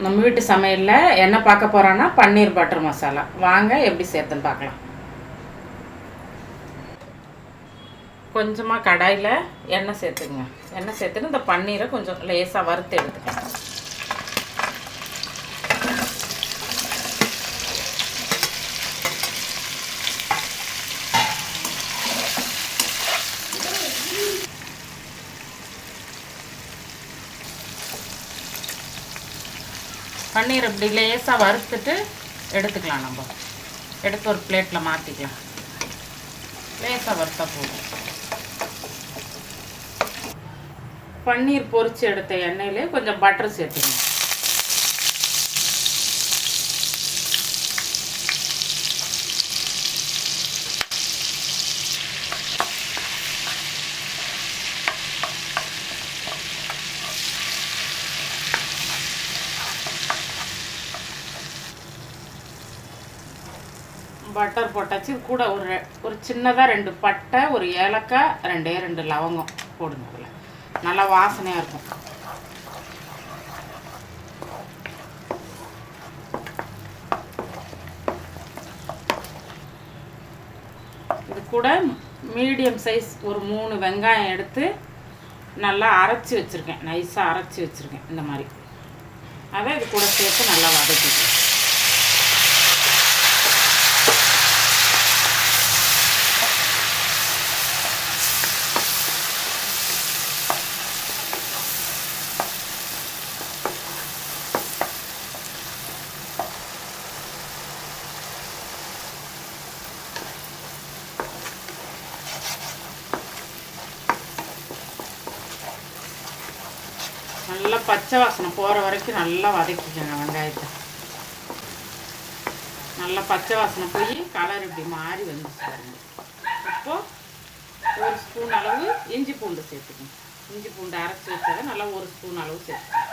நம்ம வீட்டு சமையலில் என்ன பார்க்க போகிறோன்னா பன்னீர் பட்டர் மசாலா. வாங்க எப்படி சேர்த்துன்னு பார்க்கலாம். கொஞ்சமாக கடாயில் எண்ணெய் சேர்த்துக்குங்க. எண்ணெய் சேர்த்துட்டு இந்த பன்னீரை கொஞ்சம் லேசாக வறுத்து எடுத்துக்கலாம். பன்னீர் இப்படி லேசாக வறுத்துட்டு எடுத்துக்கலாம். நம்ம எடுத்து ஒரு பிளேட்டில் மாற்றிக்கலாம். லேசாக வறுத்தா போதும். பன்னீர் பொரிச்சு எடுத்த எண்ணெயிலே கொஞ்சம் பட்டர் சேர்த்துக்கணும். பட்டர் போட்டாச்சு. கூட ஒரு சின்னதாக 2 பட்டை, ஒரு ஏலக்காய், 2 லவங்கம் போடுங்க. அதில் நல்லா வாசனையாக இருக்கும். இது கூட மீடியம் சைஸ் ஒரு 3 வெங்காயம் எடுத்து நல்லா அரைச்சி வச்சுருக்கேன். நைஸாக அரைச்சி வச்சுருக்கேன். இந்த மாதிரி அதை இது கூட சேர்த்து நல்லா வதக்கிக்கலாம். நல்லா பச்சை வாசனை போகிற வரைக்கும் நல்லா வதக்கிக்கோங்க. வெங்காயத்தை நல்லா பச்சை வாசனை போய் கலர் இப்படி மாறி வந்துச்சு. இப்போது 1 ஸ்பூன் அளவு இஞ்சி பூண்டு சேர்த்துக்கணும். இஞ்சி பூண்டு அரைச்சி வச்சதை நல்லா 1 ஸ்பூன் அளவு சேர்த்துக்கணும்.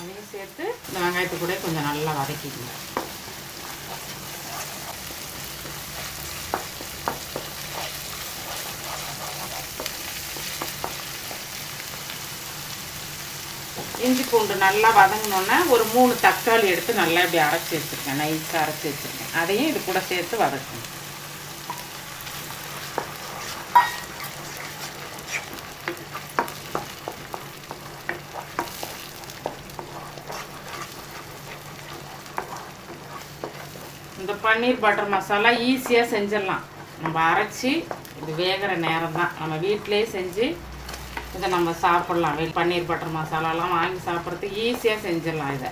அதையும் சேர்த்து இந்த வெங்காயத்தை கூட கொஞ்சம் நல்லா வதக்கிக்கணும். இஞ்சி பூண்டு நல்லா வதங்கினோன்னே ஒரு 3 தக்காளி எடுத்து நல்லா இப்படி அரைச்சி வச்சுருக்கேன். நைஸாக அரைச்சி வச்சுருக்கேன். அதையும் இது கூட சேர்த்து வதக்கணும். இந்த பன்னீர் பட்டர் மசாலா ஈஸியாக செஞ்சிடலாம். நம்ம அரைச்சி இது வேகிற நேரம் தான். நம்ம வீட்டிலே செஞ்சு இதை நம்ம சாப்பிட்லாம். பன்னீர் பட்டர் மசாலாலாம் வாங்கி சாப்பிட்றதுக்கு ஈஸியாக செஞ்சிடலாம். இதை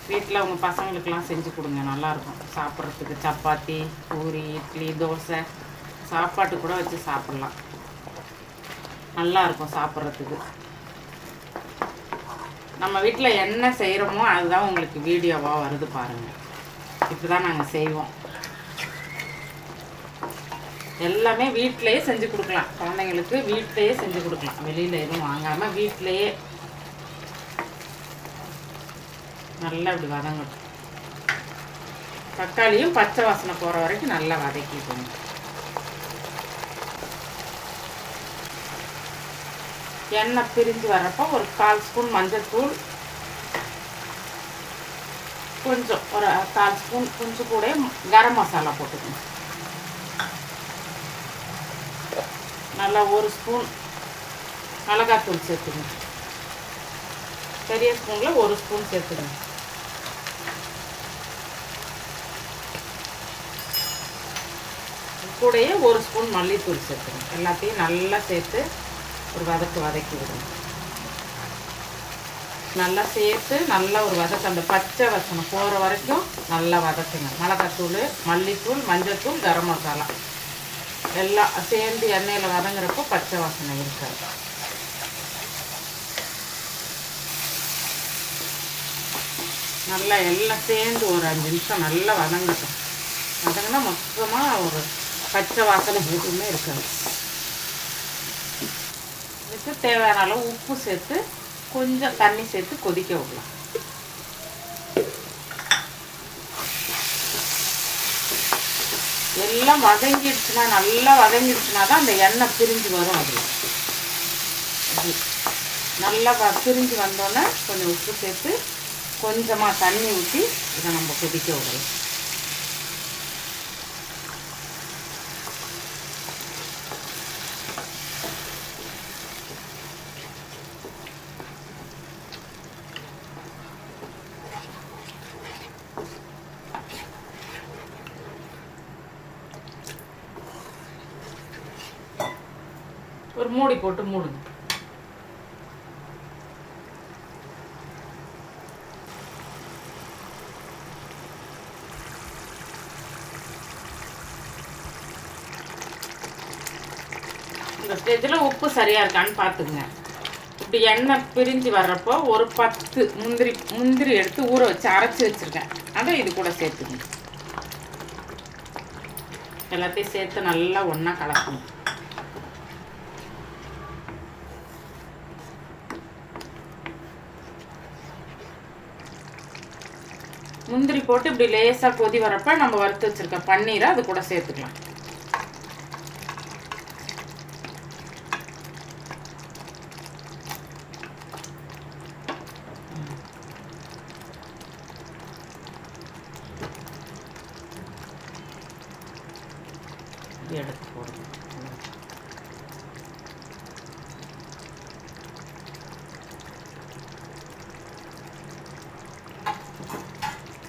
வீட்டில் உங்கள் பசங்களுக்கெல்லாம் செஞ்சு கொடுங்க. நல்லாயிருக்கும் சாப்பிட்றதுக்கு. சப்பாத்தி, பூரி, இட்லி, தோசை சாப்பாட்டு கூட வச்சு சாப்பிட்லாம். நல்லாயிருக்கும் சாப்பிட்றதுக்கு. நம்ம வீட்டில் என்ன செய்கிறோமோ அதுதான் உங்களுக்கு வீடியோவாக வருது பாருங்கள். இப்படி தான் நாங்கள் செய்வோம். எல்லாமே வீட்டிலையே செஞ்சு கொடுக்கலாம். குழந்தைங்களுக்கு வீட்டிலையே செஞ்சு கொடுக்கலாம். வெளியில் எதுவும் வாங்காமல் வீட்டிலையே நல்லா இப்படி வதங்கட்டும். தக்காளியும் பச்சை வாசனை போகிற வரைக்கும் நல்லா வதக்கிக்கணும். எண்ணெய் பிரிஞ்சு வர்றப்போ ஒரு 1/4 ஸ்பூன் மஞ்சள்தூள், கொஞ்சம் ஒரு 1/4 ஸ்பூன் கொஞ்சம் கூட கரம் மசாலா போட்டுக்கணும். நல்லா 1 ஸ்பூன் மிளகாத்தூள் சேர்த்துக்கணும். பெரிய ஸ்பூனில் 1 ஸ்பூன் சேர்த்துக்கணும். கூடயே 1 ஸ்பூன் மல்லித்தூள் சேர்த்துக்கணும். எல்லாத்தையும் நல்லா சேர்த்து ஒரு வதக்கி விடணும். நல்லா சேர்த்து நல்லா ஒரு அந்த பச்சை வாசனை போகிற வரைக்கும் நல்லா வதக்குங்க. மிளகாத்தூள், மல்லித்தூள், மஞ்சள்தூள், கரம் மசாலா எல்லாம் சேர்ந்து எண்ணெயில் வதங்குறப்போ பச்சை வாசனை இருக்காது. நல்லா எல்லாம் சேர்ந்து ஒரு 5 நிமிஷம் நல்லா வதங்கட்டும். வதங்கினா மொத்தமாக ஒரு பச்சை வாசனை எதுவுமே இருக்காது. இதுக்கு தேவையான அளவு உப்பு சேர்த்து கொஞ்சம் தண்ணி சேர்த்து கொதிக்க விடலாம். எல்லாம் வதங்கிடுச்சுன்னா, நல்லா வதங்கிடுச்சுன்னா தான் அந்த எண்ணெய் பிரிஞ்சு வரும். அதில் நல்லா பிரிஞ்சு வந்தோன்னே கொஞ்சம் உப்பு சேர்த்து கொஞ்சமாக தண்ணி ஊற்றி இதை நம்ம கொதிக்க விடலாம். ஒரு மூடி போட்டு மூடுங்க. இந்த ஸ்டேஜில் உப்பு சரியாக இருக்கான்னு பார்த்துக்குங்க. இப்படி எண்ணெய் பிரிஞ்சு வர்றப்போ ஒரு 10 முந்திரி எடுத்து ஊற வச்சு அரைச்சி வச்சுருக்கேன். அதை இது கூட சேர்த்துக்கணும். எல்லாத்தையும் சேர்த்து நல்லா ஒன்றா கலக்கணும். முந்திரி போட்டு இப்படி லேசாக கொதி வரப்போ நம்ம வறுத்து வச்சுருக்க பன்னீரை அது கூட சேர்த்துக்கலாம். எடுத்து போடுங்க.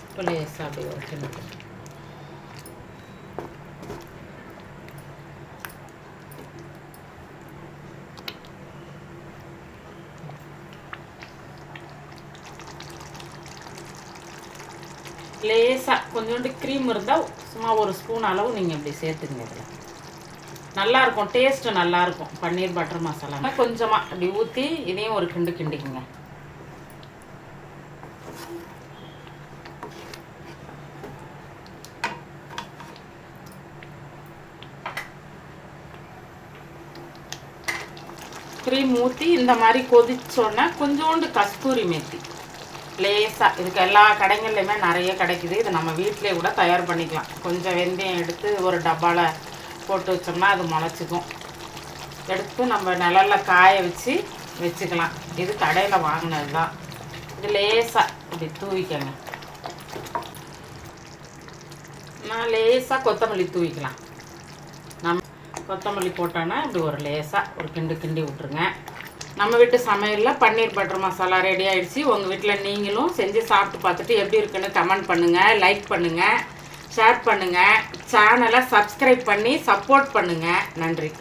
இப்போ லேசாக அப்படி வச்சுருக்கேன். லேசாக கொஞ்சோண்டு க்ரீம் இருந்தால் சும்மா ஒரு ஸ்பூன் அளவு நீங்கள் இப்படி சேர்த்துங்க. இதில் நல்லாயிருக்கும், டேஸ்ட்டு நல்லாயிருக்கும். பன்னீர் பட்டர் மசாலா கொஞ்சமாக அப்படி ஊற்றி இதையும் ஒரு கிண்டு கிண்டிக்குங்க. க்ரீம் ஊற்றி இந்த மாதிரி கொதிச்சோன்னா கொஞ்சோண்டு கஸ்தூரி மேத்தி லேசாக, இதுக்கு எல்லா கடைகள்லையுமே நிறைய கிடைக்குது. இது நம்ம வீட்டிலே கூட தயார் பண்ணிக்கலாம். கொஞ்சம் வெந்தயம் எடுத்து ஒரு டப்பாவில் போட்டு வச்சோம்னா அது முளைச்சிக்கும். எடுத்து நம்ம நிழலில் காய வச்சுக்கலாம். இது கடையில் வாங்கினது தான். இது லேசாக இப்படி தூவிக்கங்க. நான் லேசாக கொத்தமல்லி தூவிக்கலாம். நம்ம கொத்தமல்லி போட்டோன்னா இப்படி ஒரு லேசாக ஒரு கிண்டி விட்டுருங்க. நம்ம வீட்டு சமையலில் பன்னீர் பட்டர் மசாலா ரெடி ஆகிடுச்சு. உங்கள் வீட்டில் நீங்களும் செஞ்சு சாப்பிட்டு பார்த்துட்டு எப்படி இருக்குன்னு கமெண்ட் பண்ணுங்கள், லைக் பண்ணுங்கள், ஷேர் பண்ணுங்கள், சேனலை சப்ஸ்கிரைப் பண்ணி சப்போர்ட் பண்ணுங்கள். நன்றி.